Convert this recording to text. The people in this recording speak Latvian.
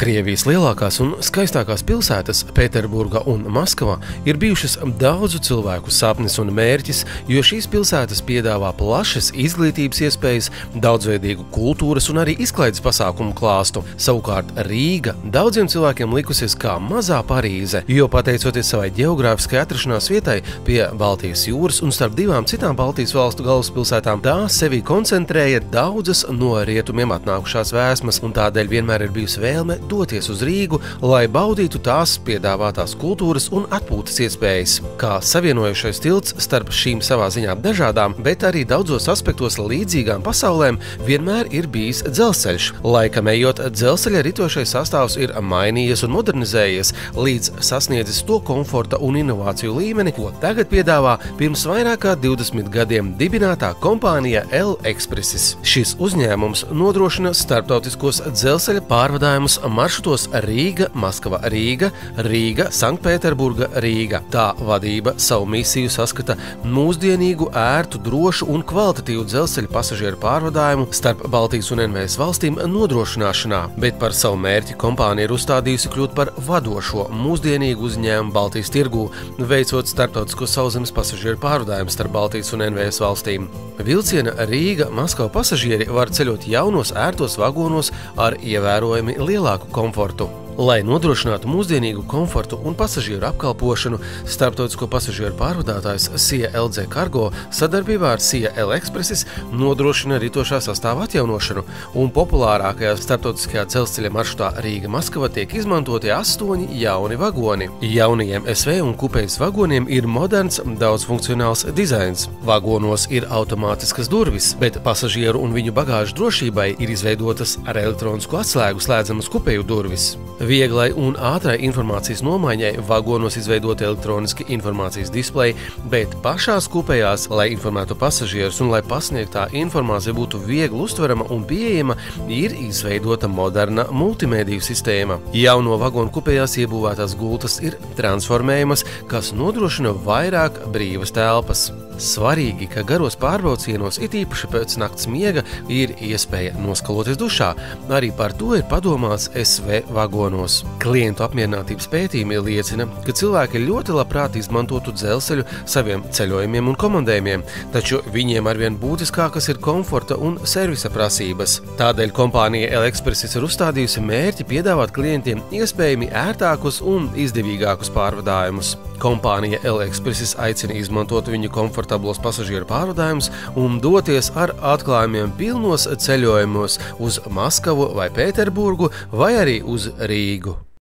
Krievijas lielākās un skaistākās pilsētas Pēterburga un Maskava ir bijušas daudzu cilvēku sapnis un mērķis, jo šīs pilsētas piedāvā plašas izglītības iespējas, daudzveidīgu kultūras un arī izklaides pasākumu klāstu. Savukārt Rīga daudziem cilvēkiem likusies kā mazā Parīze, jo pateicoties savai ģeogrāfiskai atrašanās vietai pie Baltijas jūras un starp divām citām Baltijas valstu galvaspilsētām, tā sevī koncentrēja daudzas no rietumiem atnākušās vēsmas, un tādēļ vienmēr ir bijusi vēlme doties uz Rīgu, lai baudītu tās piedāvātās kultūras un atpūtas iespējas. Kā savienojušais tilts starp šīm savā ziņā dažādām, bet arī daudzos aspektos līdzīgām pasaulēm vienmēr ir bijis dzelzceļš. Laikam ejot, dzelzceļa ritošais sastāvs ir mainījies un modernizējies, līdz sasniedzis to komforta un inovāciju līmeni, ko tagad piedāvā pirms vairāk kā 20 gadiem dibinātā kompānija L-Expressis. Šis uzņēmums nodrošina starptautiskos dzelzceļa pārvadājumus maršrutos Rīga, Maskava, Rīga, Rīga, Sanktpēterburga, Rīga. Tā vadība savu misiju saskata mūsdienīgu, ērtu, drošu un kvalitatīvu dzelzceļa pasažieru pārvadājumu starp Baltijas un NVS valstīm nodrošināšanā, bet par savu mērķi kompānija ir uzstādījusi kļūt par vadošo mūsdienīgu uzņēmumu Baltijas tirgū, veicot starptautisko sauszemes pasažieru pārvadājumu starp Baltijas un NVS valstīm. Vilciena Rīga, Maskava pasažieri var ceļot jaunos, ērtos vagonos ar ievērojami lielāku komfortu. Lai nodrošinātu mūsdienīgu komfortu un pasažieru apkalpošanu, starptautisko pasažieru pārvadātājs SIA LG Cargo sadarbībā ar SIA L-Expressis nodrošina ritošā sastāva atjaunošanu, un populārākajā starptautiskajā dzelzceļa maršrutā Rīga-Maskava tiek izmantoti 8 jauni vagoni. Jaunajiem SV un kupejas vagoniem ir moderns, daudzfunkcionāls dizains. Vagonos ir automātiskas durvis, bet pasažieru un viņu bagāžu drošībai ir izveidotas ar elektronisku atslēgu slēdzamas kupeju durvis. Vieglai un ātrai informācijas nomaiņai vagonos izveidot elektroniski informācijas displeji, bet pašās kupejās, lai informētu pasažierus un lai pasniegtā informācija būtu viegli uztverama un pieejama, ir izveidota moderna multimēdiju sistēma. Jauno vagonu kupejās iebūvētās gultas ir transformējamas, kas nodrošina vairāk brīvas telpas. Svarīgi, ka garos pārbraucienos, it īpaši pēc nakts miega, ir iespēja noskaloties dušā. Arī par to ir padomāts SV vagonos. Klientu apmierinātības pētījumi liecina, ka cilvēki ļoti labprāt izmantotu dzelzceļu saviem ceļojumiem un komandējumiem, taču viņiem arvien būtiskākas ir komforta un servisa prasības. Tādēļ kompānija L-Expressis ir uzstādījusi mērķi piedāvāt klientiem iespējami ērtākus un izdevīgākus pārvadājumus. Kompānija L-Expressis aicina izmantot viņu komfortablos pasažieru pārvadājumus un doties ar atklājumiem pilnos ceļojumos uz Maskavu vai Pēterburgu vai arī uz Rīgu.